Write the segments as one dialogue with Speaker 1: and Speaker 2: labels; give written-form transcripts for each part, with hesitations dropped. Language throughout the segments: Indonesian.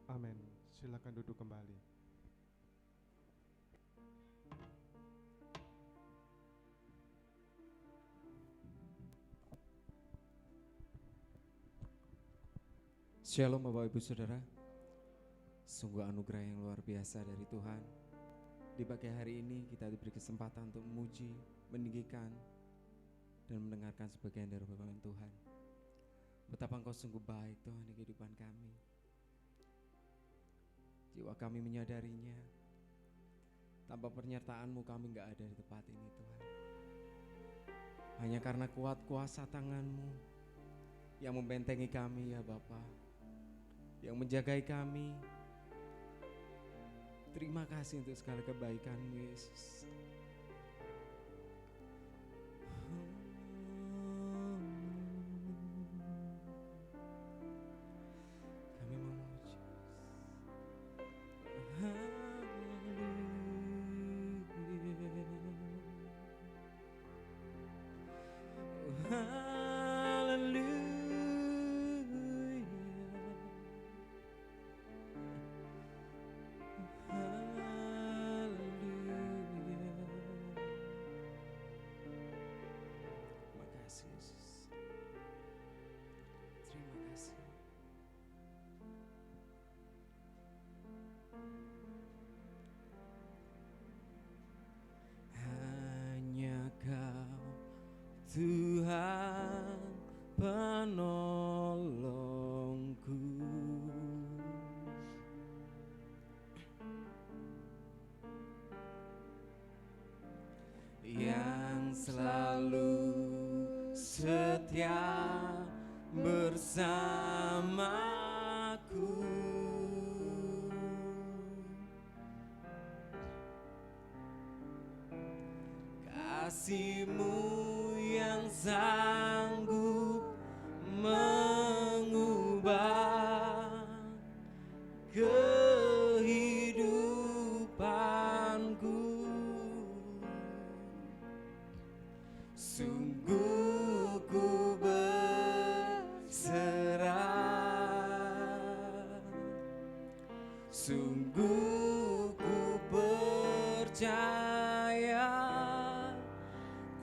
Speaker 1: Amin. Silakan duduk kembali.
Speaker 2: Shalom Bapak Ibu Saudara. Sungguh anugerah yang luar biasa dari Tuhan. Di pagi hari ini kita diberi kesempatan untuk memuji, meninggikan, dan mendengarkan sebagian dari firman Tuhan. Betapa Engkau sungguh baik Tuhan di kehidupan kami. Jiwa kami menyadarinya. Tanpa penyertaan-Mu kami gak ada di tempat ini Tuhan. Hanya karena kuat kuasa tangan-Mu yang membentengi kami ya Bapa, yang menjagai kami. Terima kasih untuk segala kebaikan-Mu Yesus. Kami memuji. Tuhan penolongku, yang selalu setia bersamaku. Kasih-Mu yang sanggup mengubah kehidupanku. Sungguh ku berserah, sungguh ku percaya,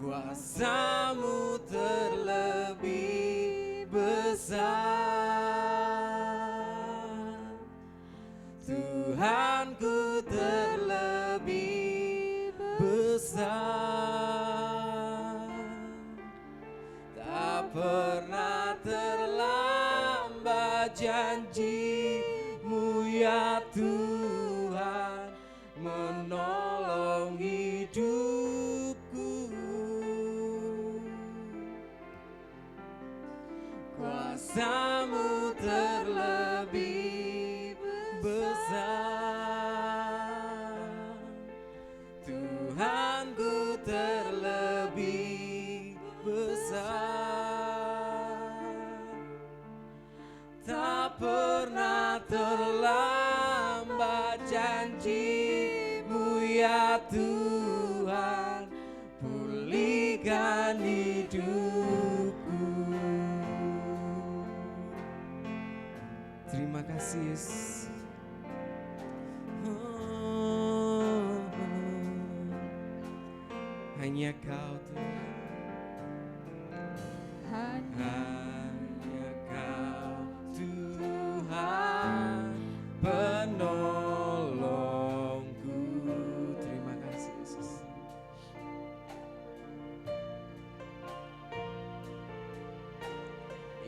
Speaker 2: kuasa-Mu terlebih besar. Tuhanku terlebih besar. Tak pernah terlambat janji-Mu ya Tuhan, menolong hidupku. Kuasa-Mu terlebih besar. Tuhanku terlebih besar. Tak pernah terlambat janji-Mu ya Tuhan, pulihkan hidupku. Terima kasih Yesus. Hanya Kau Tuhan, hanya Kau Tuhan penolongku. Terima kasih Yesus.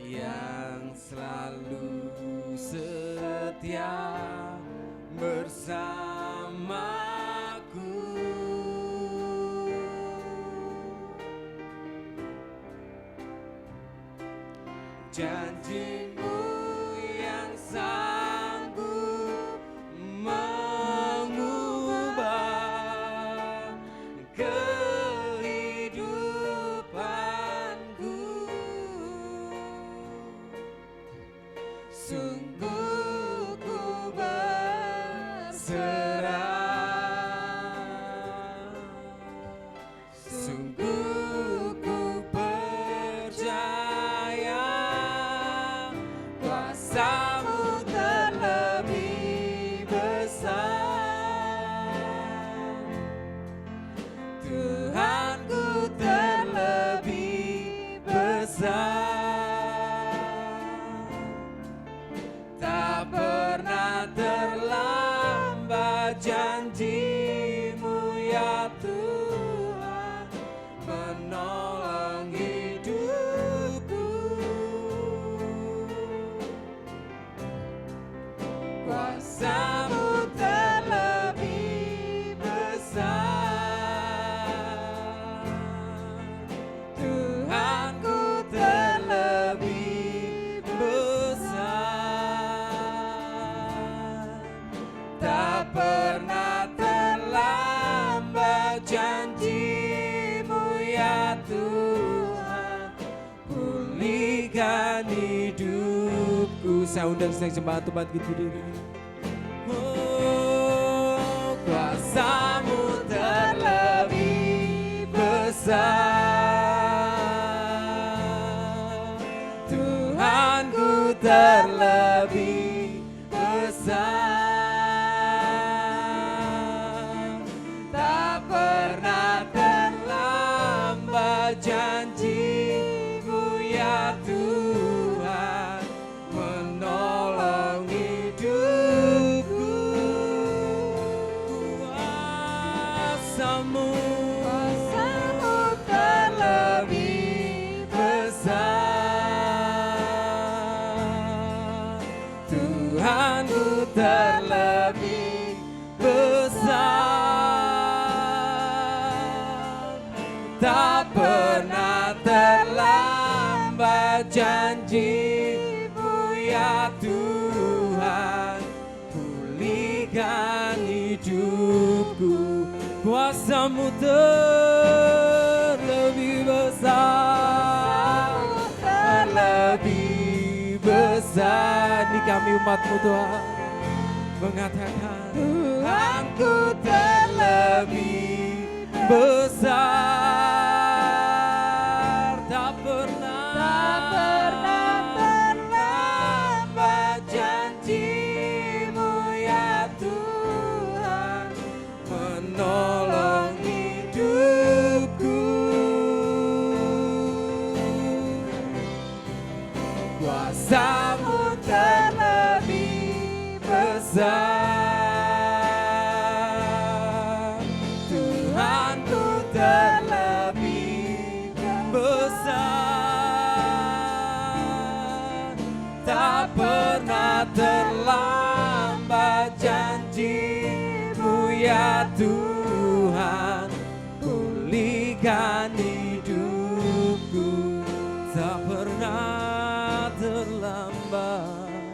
Speaker 2: Yang selalu setia bersamaku. Janji-Mu yang sanggup mengubah kehidupanku. Sungguh ku berserah, sungguh ku percaya, kuasa-Mu terlebih Tak pernah terlambat janji-Mu ya Tuhan, menolong hidupku. Kuasa-Mu terlebih besar, Tuhanku terlebih besar. Tak pernah terlambat janji-Mu ya Tuhan, pulihkan hidupku. Saya undang sedang jemaat tempat gitu diri. Oh, kuasa-Mu terlebih besar, Tuhanku terlebih besar. Tak pernah terlambat janji-Mu ya Tuhan, menolong hidupku. Kuasa-Mu terlebih besar, Tuhanku terlebih besar. Tak pernah terlambat janji-Mu ya Tuhan, pulihkan hidupku. Kuasa-Mu terlebih besar, terlebih besar. Ini kami umat-Mu Tuhan mengatakan, Tuhanku terlebih besar. Tak pernah terlambat janji-Mu ya Tuhan, menolong hidupku. Kuasa-Mu terlebih besar, Tuhanku terlebih besar. Tak pernah terlambat janji-Mu ya Tuhan, pulihkan hidupku. Tak pernah terlambat,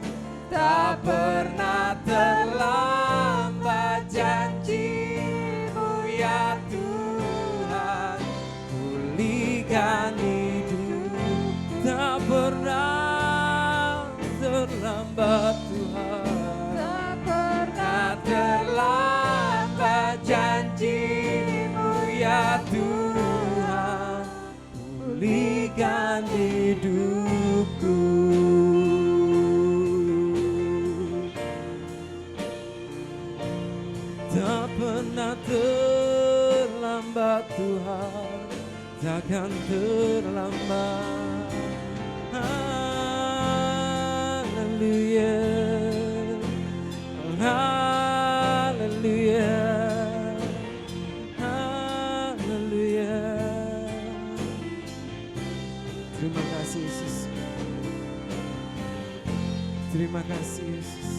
Speaker 2: tak pernah terlambat janji-Mu ya Tuhan, pulihkan hidup. Tak pernah terlambat Tuhan, tak pernah terlambat janji-Mu ya Tuhan, pulihkan hidupku. Tak pernah terlambat Tuhan, takkan terlambat. Haleluya, haleluya, haleluya. Terima kasih Yesus, terima kasih Yesus.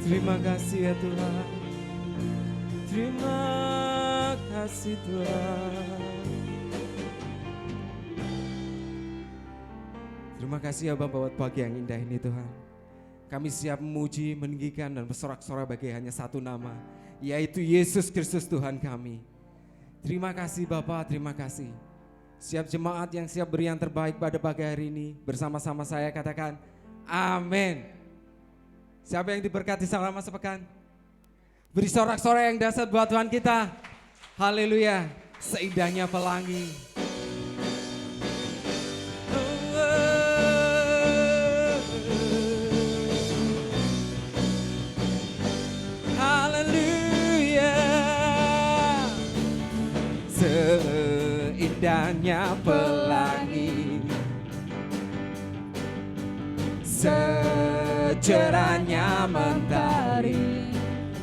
Speaker 2: Terima kasih ya Tuhan, terima kasih Tuhan. Terima kasih ya Bapa buat pagi yang indah ini Tuhan. Kami siap memuji, meninggikan dan bersorak-sorai bagi hanya satu nama, yaitu Yesus Kristus Tuhan kami. Terima kasih Bapa, terima kasih. Siap jemaat yang siap beri yang terbaik pada pagi hari ini, bersama-sama saya katakan amin. Siapa yang diberkati selama sepekan? Beri sorak-sorai yang dahsyat buat Tuhan kita. Haleluya, seindahnya pelangi. Haleluya, seindahnya pelangi. secerahnya mentari.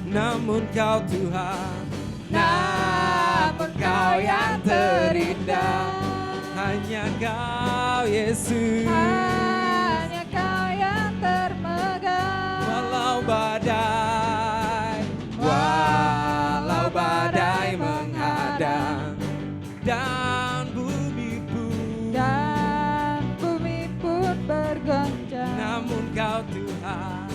Speaker 2: Namun Kau Tuhan, namun Kau yang terindah. Hanya Kau Yesus,
Speaker 3: hanya Kau yang termegah.
Speaker 2: walau badai menghadang dan bumi
Speaker 3: pun bergoncang,
Speaker 2: namun Kau Tuhan,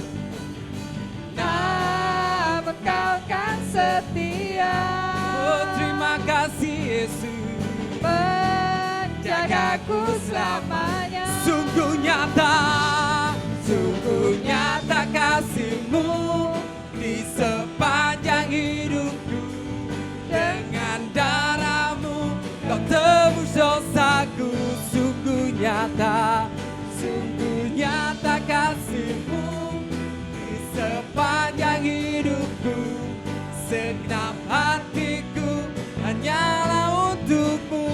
Speaker 3: namun Kau kan setia.
Speaker 2: oh terima kasih Yesus,
Speaker 3: menjagaku selamanya.
Speaker 2: sungguh nyata kasih-Mu di sepanjang hidupku. Dengan darah-Mu Kau tebus dosaku. Sungguh nyata kasih-Mu di sepanjang hidupku. Segenap hatiku hanyalah untuk-Mu.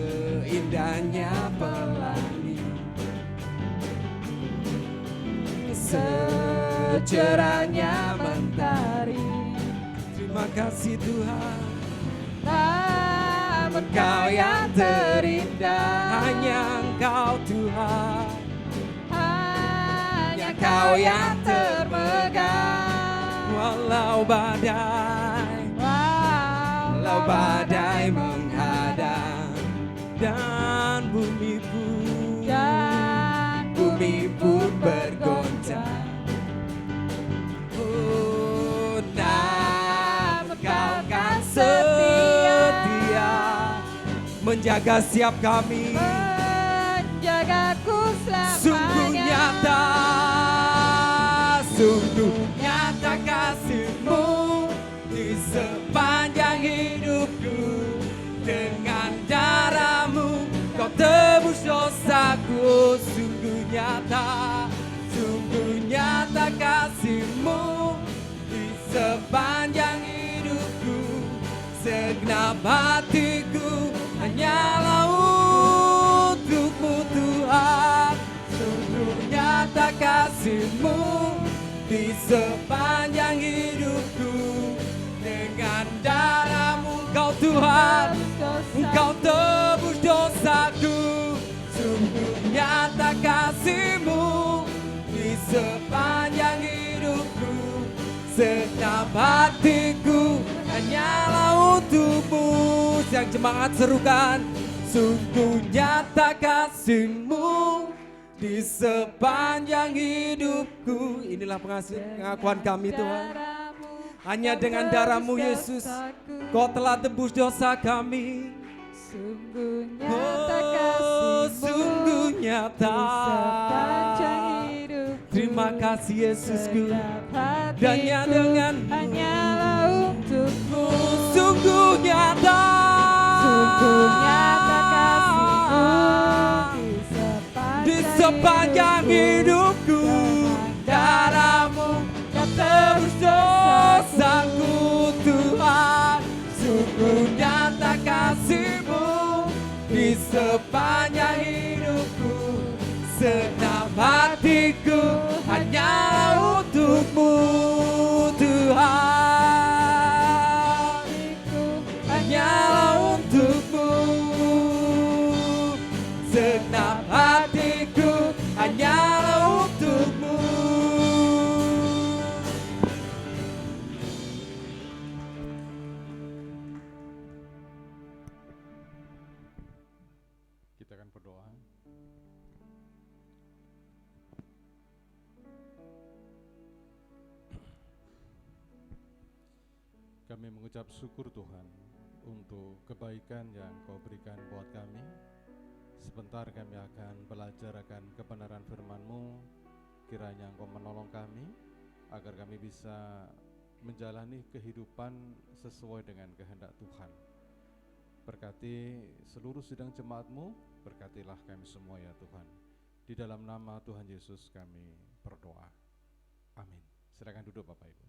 Speaker 2: Seindahnya pelangi, secerahnya mentari. Terima kasih Tuhan,
Speaker 3: namun Kau yang terindah.
Speaker 2: hanya Engkau Tuhan,
Speaker 3: hanya Kau yang termegah.
Speaker 2: walau badai menghadang dan bumi pun bergoncang. Oh, namun Kau kan setia menjaga setiap kami.
Speaker 3: menjagaku
Speaker 2: Sungguh
Speaker 3: selamanya.
Speaker 2: nyata kasih-Mu di sepanjang hidupku. Dengan darah-Mu Kau tebus dosaku. Sungguh nyata kasih-Mu di sepanjang hidupku. Segenap hatiku hanyalah untuk-Mu Tuhan. Sungguh nyata kasih-Mu di sepanjang hidupku. Dengan darah-Mu Kau Tuhan, Engkau tebus dosaku. Sungguh nyata kasih-Mu di sepanjang hidupku. Segenap hatiku hanyalah untuk-Mu. Siang jemaat serukan, sungguh nyata kasih-Mu di sepanjang hidupku. Inilah pengakuan kami Tuhan. Hanya dengan darah-Mu Yesus Kau telah tebus dosa kami.
Speaker 3: Sungguh nyata kasih-Mu,
Speaker 2: sungguh nyata.
Speaker 3: di sepanjang hidupku.
Speaker 2: Terima kasih Yesusku.
Speaker 3: Segenap hatiku
Speaker 2: Dan dengan
Speaker 3: hanyalah untuk-Mu.
Speaker 2: Sungguh nyata.
Speaker 3: Sungguh nyata kasih-Mu
Speaker 2: di sepanjang hidupku. Darah-Mu Kau tebus dosaku Tuhan. Sungguh nyata kasih-Mu di sepanjang hidupku. Segenap hatiku hanyalah untuk-Mu Tuhan. Hanyalah untuk-Mu. Segenap hatiku hanyalah untuk-Mu.
Speaker 1: Kita akan berdoa. Kami mengucap syukur Tuhan untuk kebaikan yang Kau berikan buat kami. Sebentar kami akan belajar akan kebenaran firman-Mu. Kiranya Engkau menolong kami agar kami bisa menjalani kehidupan sesuai dengan kehendak Tuhan. Berkati seluruh sidang jemaat-Mu, berkatilah kami semua ya Tuhan. Di dalam nama Tuhan Yesus kami berdoa. Amin. Silakan duduk Bapak Ibu.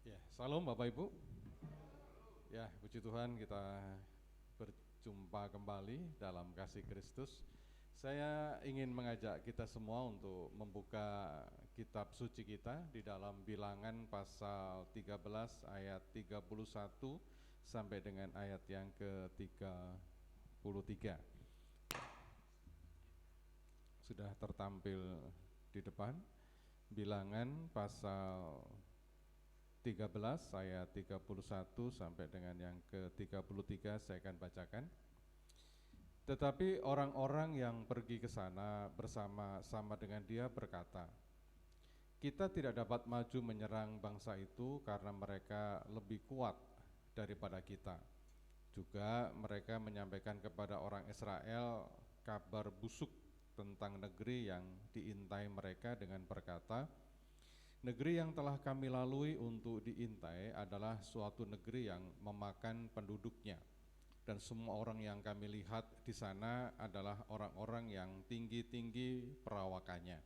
Speaker 1: Ya, salam Bapak Ibu. Ya, puji Tuhan kita berjumpa kembali dalam kasih Kristus. Saya ingin mengajak kita semua untuk membuka kitab suci kita di dalam Bilangan pasal 13 ayat 31 sampai dengan ayat yang ke-33. Sudah tertampil di depan. Bilangan pasal 13 ayat 31 sampai dengan yang ke-33 saya akan bacakan. Tetapi orang-orang yang pergi ke sana bersama-sama dengan dia berkata, kita tidak dapat maju menyerang bangsa itu karena mereka lebih kuat daripada kita. Juga mereka menyampaikan kepada orang Israel kabar busuk tentang negeri yang diintai mereka dengan berkata, negeri yang telah kami lalui untuk diintai adalah suatu negeri yang memakan penduduknya. Dan semua orang yang kami lihat di sana adalah orang-orang yang tinggi-tinggi perawakannya.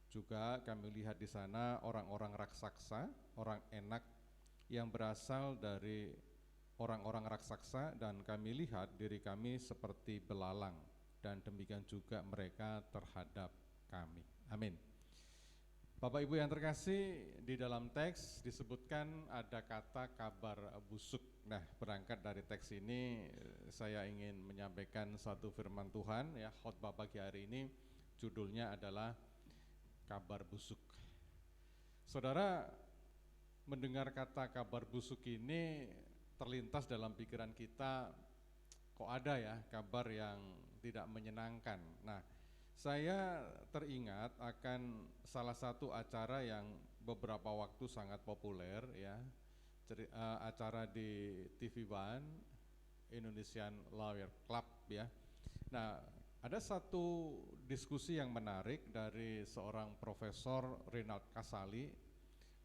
Speaker 1: Juga kami lihat di sana orang-orang raksasa, orang enak yang berasal dari orang-orang raksasa, dan kami lihat diri kami seperti belalang, dan demikian juga mereka terhadap kami. Amin. Bapak Ibu yang terkasih, di dalam teks disebutkan ada kata kabar busuk. Nah, berangkat dari teks ini saya ingin menyampaikan satu firman Tuhan ya, khotbah pagi hari ini judulnya adalah kabar busuk. Saudara, mendengar kata kabar busuk ini terlintas dalam pikiran kita, kok ada ya kabar yang tidak menyenangkan. Nah, saya teringat akan salah satu acara yang beberapa waktu sangat populer ya, acara di TV One, Indonesian Lawyer Club ya. Nah, ada satu diskusi yang menarik dari seorang Profesor Renald Kasali.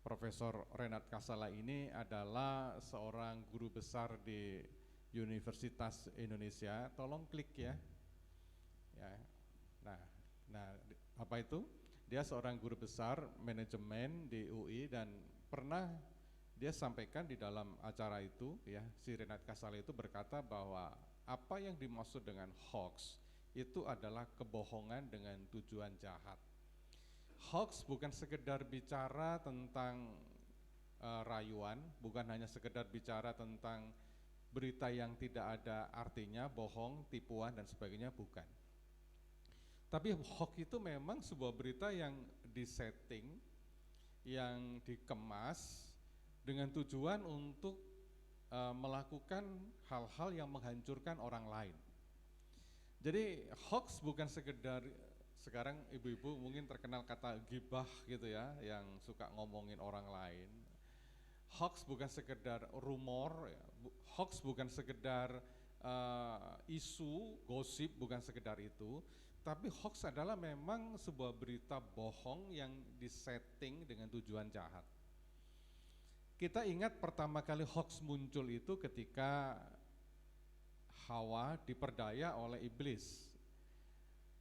Speaker 1: Profesor Renald Kasali ini adalah seorang guru besar di Universitas Indonesia. Tolong klik ya. Ya. Nah, apa itu? Dia seorang guru besar manajemen di UI dan pernah dia sampaikan di dalam acara itu ya, si Renald Kasali itu berkata bahwa apa yang dimaksud dengan hoax itu adalah kebohongan dengan tujuan jahat. Hoax bukan sekedar bicara tentang rayuan, bukan hanya sekedar bicara tentang berita yang tidak ada artinya, bohong, tipuan dan sebagainya, bukan. Tapi hoax itu memang sebuah berita yang disetting, yang dikemas dengan tujuan untuk melakukan hal-hal yang menghancurkan orang lain. Jadi hoax bukan sekedar, sekarang ibu-ibu mungkin terkenal kata gibah gitu ya, yang suka ngomongin orang lain. Hoax bukan sekedar rumor, ya. Hoax bukan sekedar isu, gosip, bukan sekedar itu. Tapi hoax adalah memang sebuah berita bohong yang disetting dengan tujuan jahat. Kita ingat pertama kali hoax muncul itu ketika Hawa diperdaya oleh iblis.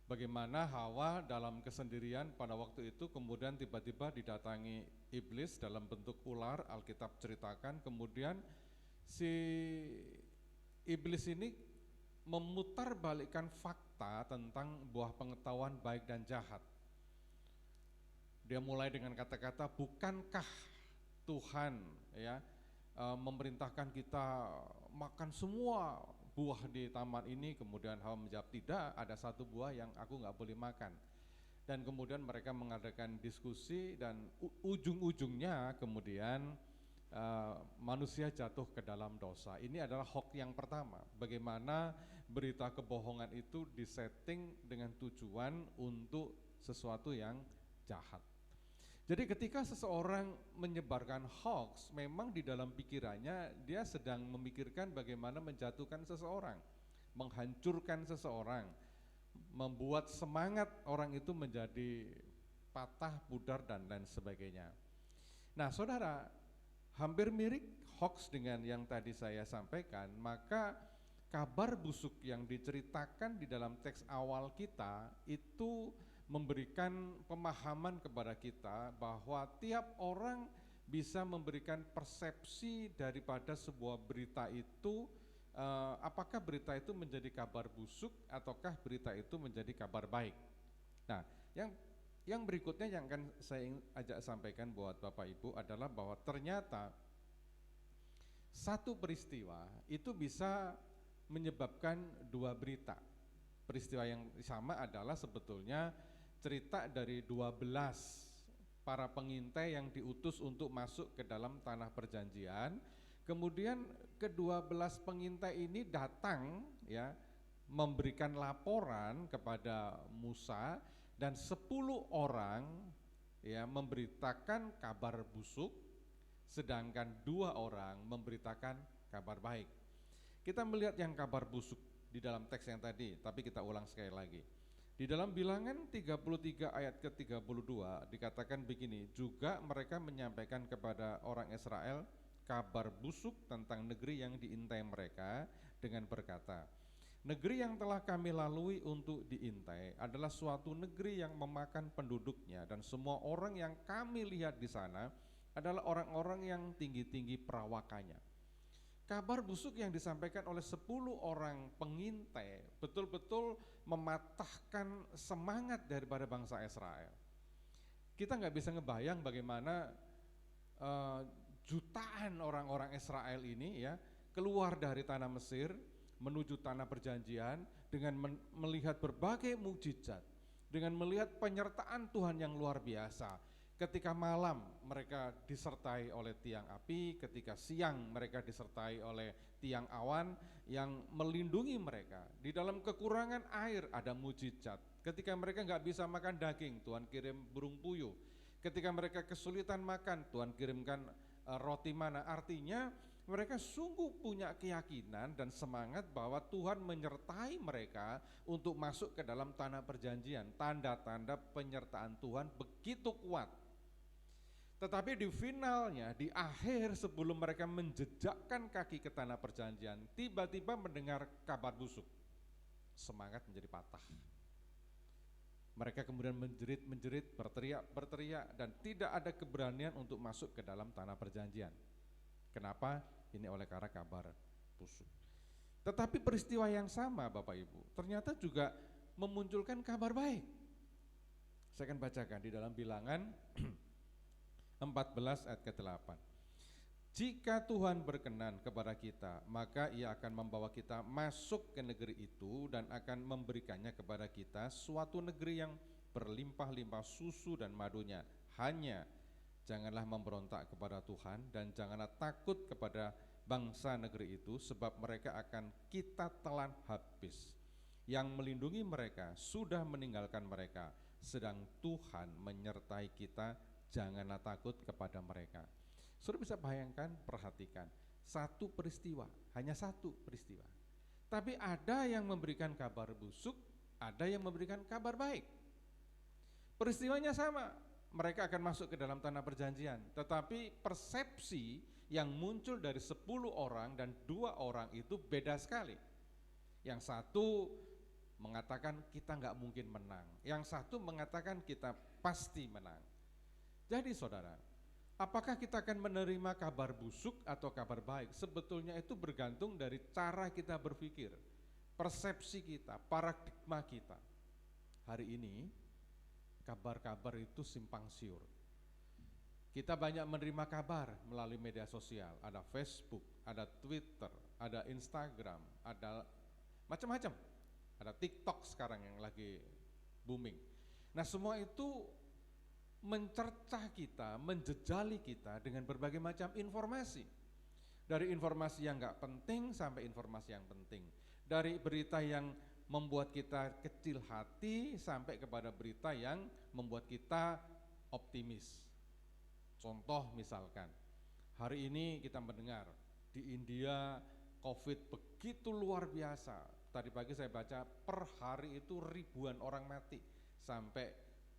Speaker 1: Bagaimana Hawa dalam kesendirian pada waktu itu kemudian tiba-tiba didatangi iblis dalam bentuk ular, Alkitab ceritakan, kemudian si iblis ini memutarbalikkan fakta tentang buah pengetahuan baik dan jahat. Dia mulai dengan kata-kata, bukankah Tuhan ya memerintahkan kita makan semua buah di taman ini? Kemudian Hawa menjawab, tidak, ada satu buah yang aku nggak boleh makan. Dan kemudian mereka mengadakan diskusi dan ujung-ujungnya kemudian manusia jatuh ke dalam dosa. Ini adalah hoax yang pertama, bagaimana berita kebohongan itu disetting dengan tujuan untuk sesuatu yang jahat. Jadi ketika seseorang menyebarkan hoax, memang di dalam pikirannya dia sedang memikirkan bagaimana menjatuhkan seseorang, menghancurkan seseorang, membuat semangat orang itu menjadi patah, pudar dan lain sebagainya. Nah saudara, hampir mirip hoax dengan yang tadi saya sampaikan, maka kabar busuk yang diceritakan di dalam teks awal kita itu memberikan pemahaman kepada kita bahwa tiap orang bisa memberikan persepsi daripada sebuah berita itu, apakah berita itu menjadi kabar busuk ataukah berita itu menjadi kabar baik. Nah, yang berikutnya yang akan saya ajak sampaikan buat Bapak Ibu adalah bahwa ternyata satu peristiwa itu bisa menyebabkan dua berita. Peristiwa yang sama adalah sebetulnya cerita dari 12 para pengintai yang diutus untuk masuk ke dalam tanah perjanjian. Kemudian ke-12 pengintai ini datang ya, memberikan laporan kepada Musa, dan 10 orang ya memberitakan kabar busuk, sedangkan 2 orang memberitakan kabar baik. Kita melihat yang kabar busuk di dalam teks yang tadi, tapi kita ulang sekali lagi. Di dalam Bilangan 33 ayat ke-32 dikatakan begini, juga mereka menyampaikan kepada orang Israel kabar busuk tentang negeri yang diintai mereka dengan berkata, negeri yang telah kami lalui untuk diintai adalah suatu negeri yang memakan penduduknya, dan semua orang yang kami lihat di sana adalah orang-orang yang tinggi-tinggi perawakannya. Kabar busuk yang disampaikan oleh 10 orang pengintai betul-betul mematahkan semangat daripada bangsa Israel. Kita nggak bisa ngebayang bagaimana jutaan orang-orang Israel ini ya keluar dari tanah Mesir menuju tanah perjanjian dengan melihat berbagai mukjizat, dengan melihat penyertaan Tuhan yang luar biasa. Ketika malam mereka disertai oleh tiang api, ketika siang mereka disertai oleh tiang awan yang melindungi mereka. Di dalam kekurangan air ada mukjizat. Ketika mereka nggak bisa makan daging, Tuhan kirim burung puyuh. Ketika mereka kesulitan makan, Tuhan kirimkan roti mana. Artinya mereka sungguh punya keyakinan dan semangat bahwa Tuhan menyertai mereka untuk masuk ke dalam tanah perjanjian. Tanda-tanda penyertaan Tuhan begitu kuat. Tetapi di finalnya, di akhir sebelum mereka menjejakkan kaki ke tanah perjanjian, tiba-tiba mendengar kabar busuk. Semangat menjadi patah. Mereka kemudian menjerit, berteriak, dan tidak ada keberanian untuk masuk ke dalam tanah perjanjian. Kenapa? Ini oleh karena kabar busuk. Tetapi peristiwa yang sama Bapak Ibu, ternyata juga memunculkan kabar baik. Saya akan bacakan di dalam Bilangan 14 ayat ke-8. Jika Tuhan berkenan kepada kita, maka Ia akan membawa kita masuk ke negeri itu dan akan memberikannya kepada kita, suatu negeri yang berlimpah-limpah susu dan madunya. Hanya janganlah memberontak kepada Tuhan dan janganlah takut kepada bangsa negeri itu, sebab mereka akan kita telan habis. Yang melindungi mereka sudah meninggalkan mereka, sedang Tuhan menyertai kita. Janganlah takut kepada mereka. Saudara bisa bayangkan, perhatikan, satu peristiwa, hanya satu peristiwa. Tapi ada yang memberikan kabar busuk, ada yang memberikan kabar baik. Peristiwanya sama, mereka akan masuk ke dalam tanah perjanjian. Tetapi persepsi yang muncul dari 10 orang dan 2 orang itu beda sekali. Yang satu mengatakan kita nggak mungkin menang, yang satu mengatakan kita pasti menang. Jadi saudara, apakah kita akan menerima kabar busuk atau kabar baik? Sebetulnya itu bergantung dari cara kita berpikir, persepsi kita, paradigma kita. Hari ini kabar-kabar itu simpang siur. Kita banyak menerima kabar melalui media sosial, ada Facebook, ada Twitter, ada Instagram, ada macam-macam. Ada TikTok sekarang yang lagi booming. Nah, semua itu mencercah kita, menjejali kita dengan berbagai macam informasi. Dari informasi yang gak penting sampai informasi yang penting. Dari berita yang membuat kita kecil hati sampai kepada berita yang membuat kita optimis. Contoh misalkan, hari ini kita mendengar di India COVID begitu luar biasa. Tadi pagi saya baca per hari itu ribuan orang mati, sampai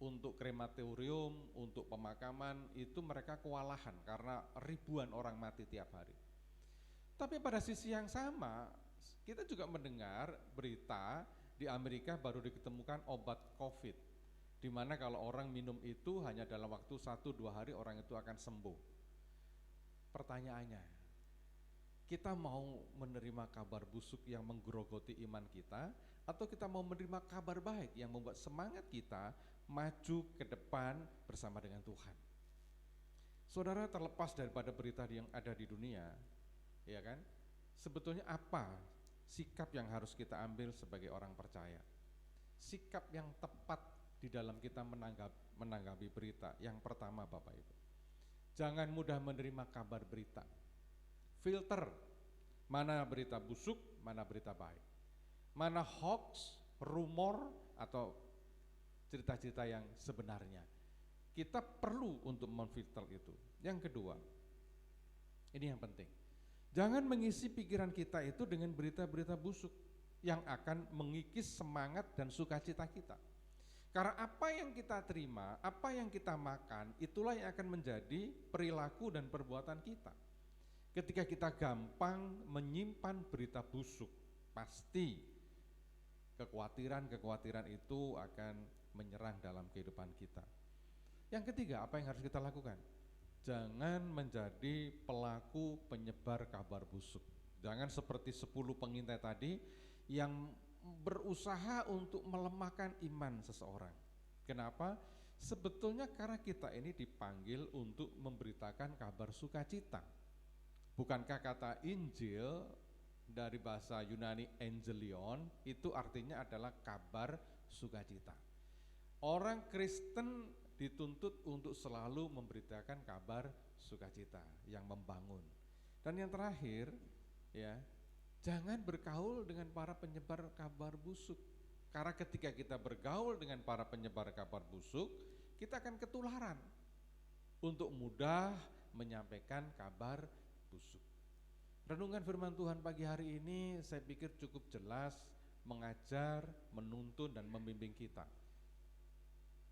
Speaker 1: untuk krematorium, untuk pemakaman itu mereka kewalahan karena ribuan orang mati tiap hari. Tapi pada sisi yang sama, kita juga mendengar berita di Amerika baru ditemukan obat COVID, di mana kalau orang minum itu hanya dalam waktu 1-2 hari orang itu akan sembuh. Pertanyaannya, kita mau menerima kabar busuk yang menggerogoti iman kita, atau kita mau menerima kabar baik yang membuat semangat kita maju ke depan bersama dengan Tuhan? Saudara, terlepas daripada berita yang ada di dunia, ya kan? Sebetulnya apa sikap yang harus kita ambil sebagai orang percaya? Sikap yang tepat di dalam kita menanggapi berita. Yang pertama, Bapak Ibu, jangan mudah menerima kabar berita. Filter mana berita busuk, mana berita baik, mana hoax, rumor, atau cerita-cerita yang sebenarnya. Kita perlu untuk memfilter itu. Yang kedua, ini yang penting, jangan mengisi pikiran kita itu dengan berita-berita busuk yang akan mengikis semangat dan sukacita kita. Karena apa yang kita terima, apa yang kita makan, itulah yang akan menjadi perilaku dan perbuatan kita. Ketika kita gampang menyimpan berita busuk, pasti kekhawatiran itu akan menyerang dalam kehidupan kita. Yang ketiga, apa yang harus kita lakukan? Jangan menjadi pelaku penyebar kabar busuk. Jangan seperti 10 pengintai tadi yang berusaha untuk melemahkan iman seseorang. Kenapa? Sebetulnya karena kita ini dipanggil untuk memberitakan kabar sukacita. Bukankah kata Injil dari bahasa Yunani Angelion itu artinya adalah kabar sukacita. Orang Kristen dituntut untuk selalu memberitakan kabar sukacita yang membangun. Dan yang terakhir, ya, jangan bergaul dengan para penyebar kabar busuk. Karena ketika kita bergaul dengan para penyebar kabar busuk, kita akan ketularan untuk mudah menyampaikan kabar busuk. Renungan firman Tuhan pagi hari ini saya pikir cukup jelas mengajar, menuntun, dan membimbing kita.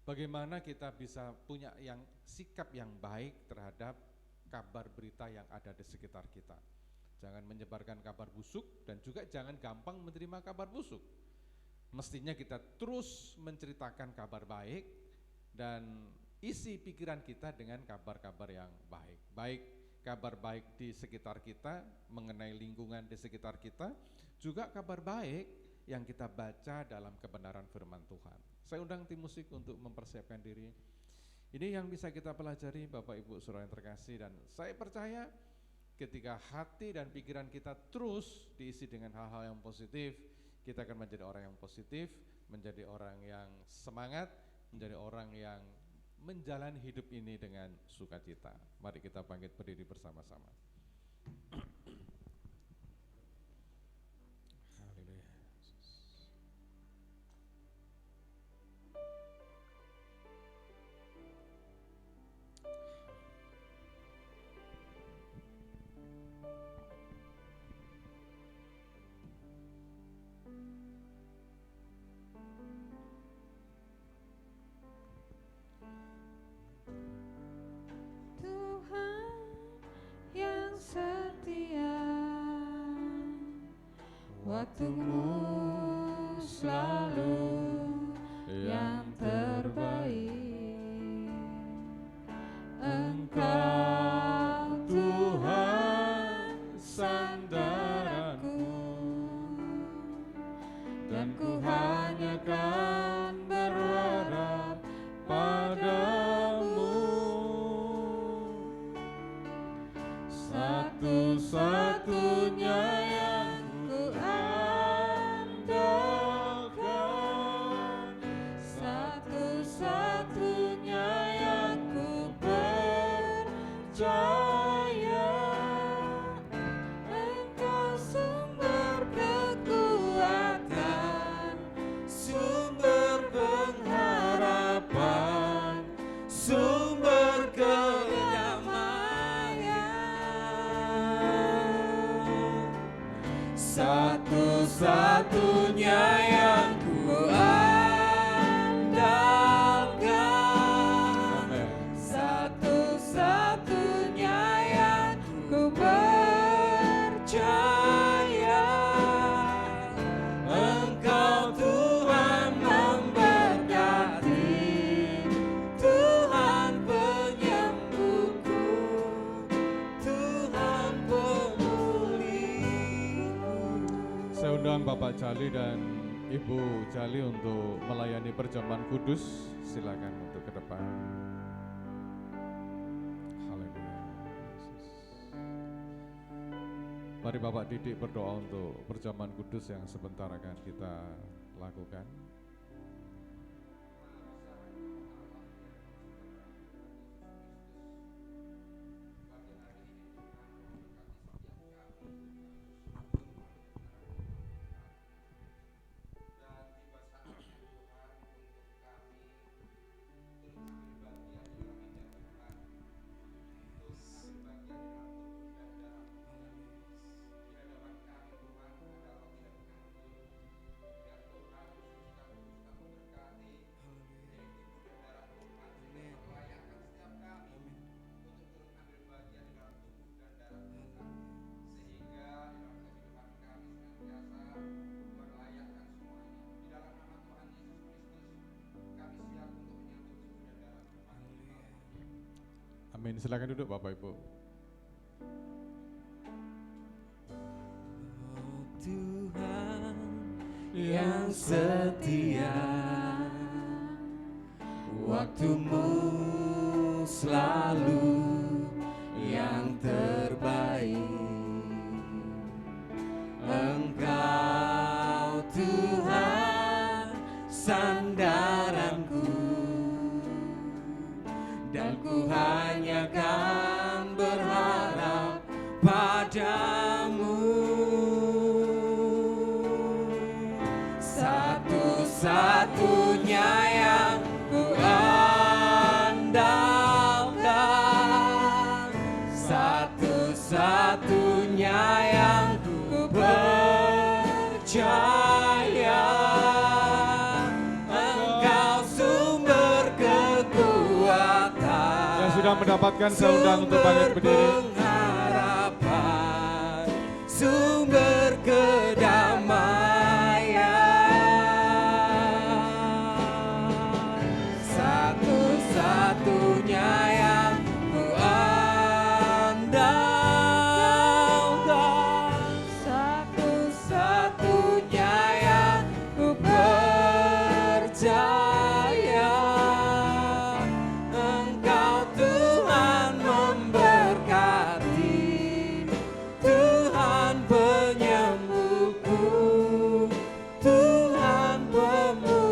Speaker 1: Bagaimana kita bisa punya sikap yang baik terhadap kabar berita yang ada di sekitar kita. Jangan menyebarkan kabar busuk dan juga jangan gampang menerima kabar busuk. Mestinya kita terus menceritakan kabar baik dan isi pikiran kita dengan kabar-kabar yang baik. Baik kabar baik di sekitar kita, mengenai lingkungan di sekitar kita, juga kabar baik yang kita baca dalam kebenaran firman Tuhan. Saya undang tim musik untuk mempersiapkan diri. Ini yang bisa kita pelajari, Bapak Ibu Saudara yang terkasih, dan saya percaya ketika hati dan pikiran kita terus diisi dengan hal-hal yang positif, kita akan menjadi orang yang positif, menjadi orang yang semangat, menjadi orang yang menjalani hidup ini dengan sukacita. Mari kita bangkit berdiri bersama-sama. Haleluya.
Speaker 3: Tuhan yang setia, waktumu selalu yang terbaik. Engkau Tuhan sandaranku, dan ku hanya kan berharap padamu. Satu-satunya yang ku andalkan, satu-satunya yang ku percaya. Engkau sumber kekuatan, sumber pengharapan, sumber kedamaian. Satu-satunya yang ku andalkan, satu-satunya yang ku percaya.
Speaker 1: mengundang Bapak Jali dan Ibu Jali untuk melayani perjamuan kudus. Silakan untuk ke depan. Haleluya. Mari Bapak Didik berdoa untuk perjamuan kudus yang sebentar akan kita lakukan. Amin. Silakan duduk Bapak Ibu.
Speaker 3: Tuhan yang setia, waktumu selalu yang terbaik. Engkau Tuhan sandaranku, dan ku hanya kan berharap padamu. Satu-satunya yang ku andalkan, satu-satunya yang ku percaya. Engkau sumber kekuatan,
Speaker 1: Yang sudah mendapatkan saya undang untuk bangkit berdiri.
Speaker 3: pengharapan, sumber kedamaian. Satu-satunya yang ku andalkan, satu-satunya yang ku percaya. Engkau Tuhan memberkati, Tuhan penyembuhku, Tuhan pemulihku.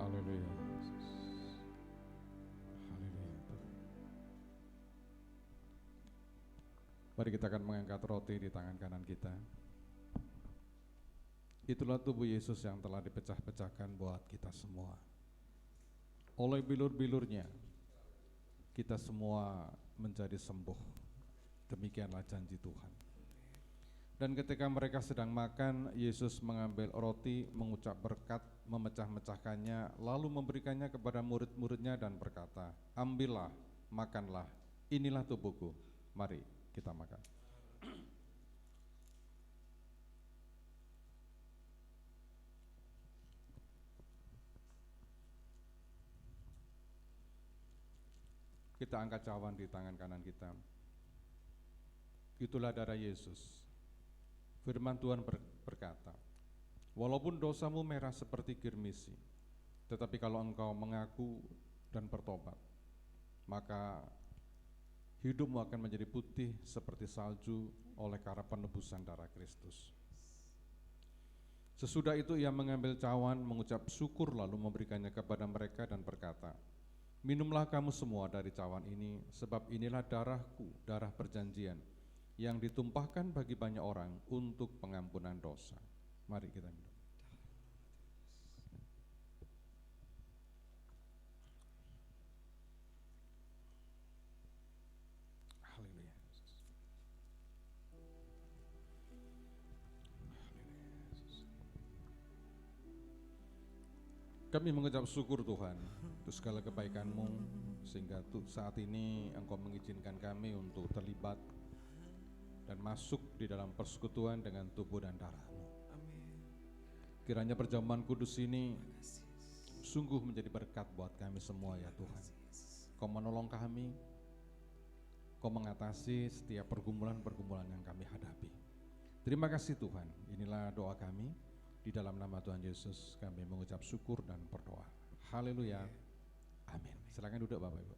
Speaker 1: Haleluya. Haleluya. Mari kita akan mengangkat roti di tangan kanan kita. Itulah tubuh Yesus yang telah dipecah-pecahkan buat kita semua. Oleh bilur-bilurnya, kita semua menjadi sembuh. Demikianlah janji Tuhan. Dan ketika mereka sedang makan, Yesus mengambil roti, mengucap berkat, memecah-mecahkannya, lalu memberikannya kepada murid-muridnya dan berkata, "Ambillah, makanlah, inilah tubuhku, mari kita makan." Kita angkat cawan di tangan kanan kita. Itulah darah Yesus. Firman Tuhan berkata, "Walaupun dosamu merah seperti kirmisi, tetapi kalau engkau mengaku dan bertobat, maka hidupmu akan menjadi putih seperti salju oleh karena penebusan darah Kristus." Sesudah itu ia mengambil cawan, mengucap syukur, lalu memberikannya kepada mereka dan berkata, "Minumlah kamu semua dari cawan ini, sebab inilah darahku, darah perjanjian, yang ditumpahkan bagi banyak orang untuk pengampunan dosa." Mari kita minum. Haleluya. Kami mengucap syukur Tuhan untuk segala kebaikan-Mu, sehingga saat ini Engkau mengizinkan kami untuk terlibat dan masuk di dalam persekutuan dengan tubuh dan darah-Mu. Kiranya perjamuan kudus ini sungguh menjadi berkat buat kami semua ya Tuhan. Kau menolong kami, Kau mengatasi setiap pergumulan-pergumulan yang kami hadapi. Terima kasih Tuhan, inilah doa kami. Di dalam nama Tuhan Yesus kami mengucap syukur dan berdoa. Haleluya, amin. Silakan duduk Bapak Ibu.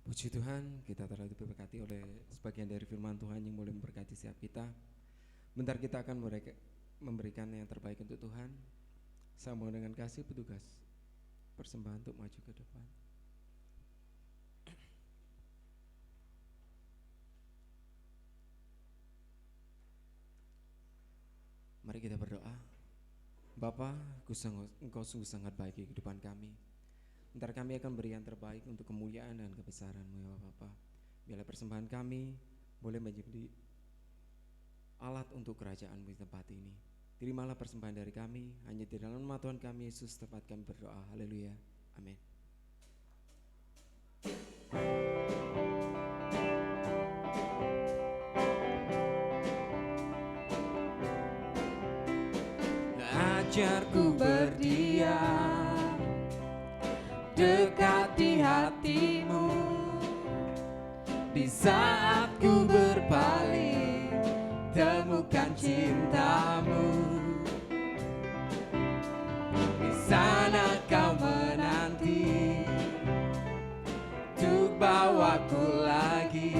Speaker 2: Puji Tuhan, kita telah diberkati oleh sebagian dari firman Tuhan yang boleh memberkati setiap kita. Bentar kita akan memberikan yang terbaik untuk Tuhan. Sambung dengan kasih petugas persembahan untuk maju ke depan. Mari kita berdoa. Bapa, Engkau sungguh sangat baik di kehidupan kami. Bentar kami akan beri yang terbaik untuk kemuliaan dan kebesaran-Mu ya Bapa. Biarlah persembahan kami boleh menjadi alat untuk kerajaan-Mu di tempat ini. Terimalah persembahan dari kami, hanya di dalam nama Tuhan kami Yesus tempat kami berdoa. Haleluya, amin.
Speaker 3: Ajarku berdiam dekat di hati-Mu, di saat ku berpaling temukan cinta-Mu. Di sana Kau menanti untuk bawaku lagi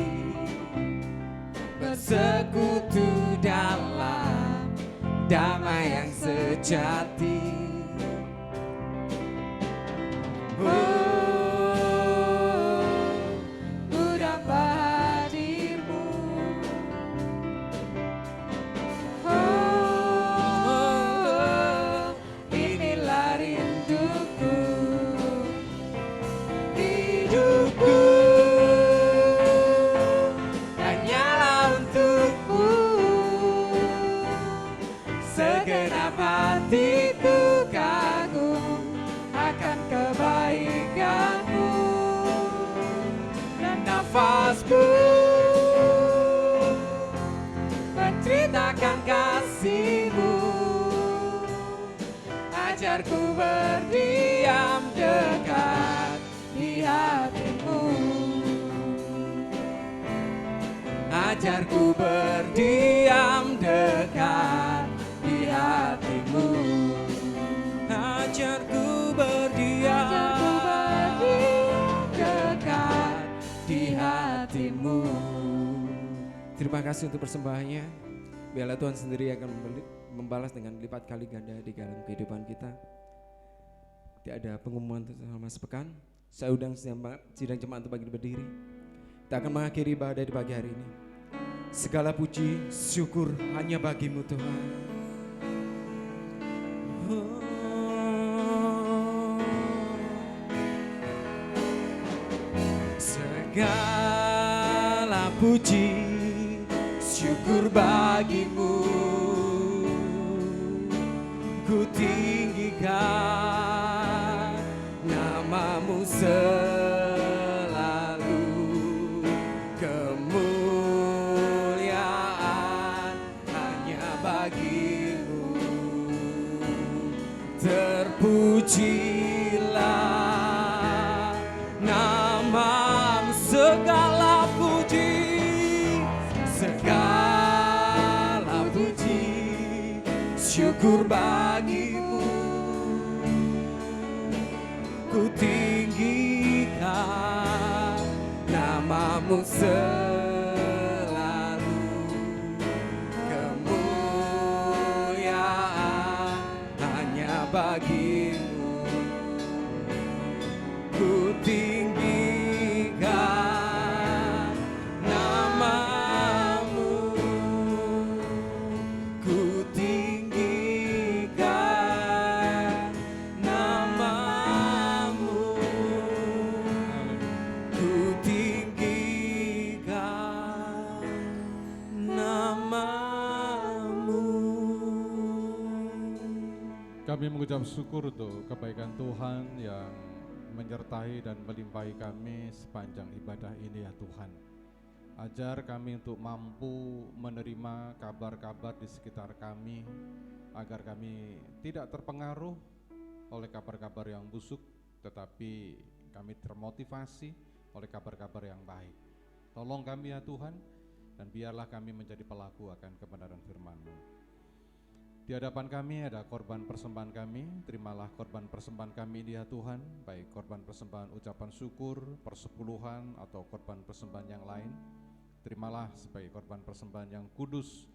Speaker 3: bersekutu dalam damai yang sejati. Hatiku kagum akan kebaikan-Mu, dan nafasku menceritakan kasih-Mu. Ajarku berdiam dekat di hati-Mu, ajarku berdiam dekat di hati-Mu, ajarku berdiam dekat di hati-Mu.
Speaker 2: Terima kasih untuk persembahannya. Biarlah Tuhan sendiri akan membalas dengan lipat kali ganda di dalam kehidupan kita. Tidak ada pengumuman selama sepekan. Saya undang sidang jemaat untuk bagi berdiri. Kita akan mengakhiri ibadah di pagi hari ini. Segala puji, syukur hanya bagi-Mu Tuhan.
Speaker 3: Segala puji, syukur bagi-Mu, ku tinggikan nama-Mu selalu. Kemuliaan hanya bagi-Mu, terpujilah nama-Mu. Segala puji, segala puji, syukur bagi-Mu, ku tinggikan nama-Mu selalu. Kemuliaan hanya bagi-Mu, ku tinggikan nama-Mu, ku tinggikan nama-Mu, ku tinggikan nama-Mu.
Speaker 1: Kami mengucap syukur untuk kebaikan Tuhan yang menyertai dan melimpahi kami sepanjang ibadah ini ya Tuhan. Ajar kami untuk mampu menerima kabar-kabar di sekitar kami, agar kami tidak terpengaruh oleh kabar-kabar yang busuk, tetapi kami termotivasi oleh kabar-kabar yang baik. Tolong kami ya Tuhan, dan biarlah kami menjadi pelaku akan kebenaran firman-Mu. Di hadapan kami ada korban persembahan kami, terimalah korban persembahan kami ya Tuhan, baik korban persembahan ucapan syukur, persepuluhan, atau korban persembahan yang lain. Terimalah sebagai korban persembahan yang kudus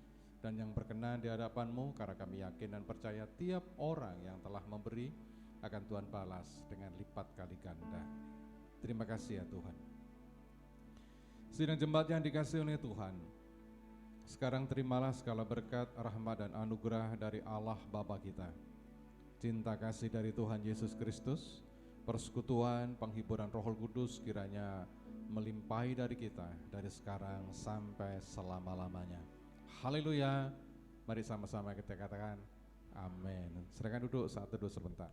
Speaker 1: dan yang berkenan di hadapan-Mu, karena kami yakin dan percaya tiap orang yang telah memberi akan Tuhan balas dengan lipat kali ganda. Terima kasih ya Tuhan. Sidang jemaat yang dikasihi oleh Tuhan, sekarang terimalah segala berkat, rahmat, dan anugerah dari Allah Bapa kita, cinta kasih dari Tuhan Yesus Kristus, persekutuan, penghiburan Roh Kudus kiranya melimpahi dari kita dari sekarang sampai selama-lamanya. Haleluya. Mari sama-sama kita katakan amin. Silakan duduk saat teduh sebentar.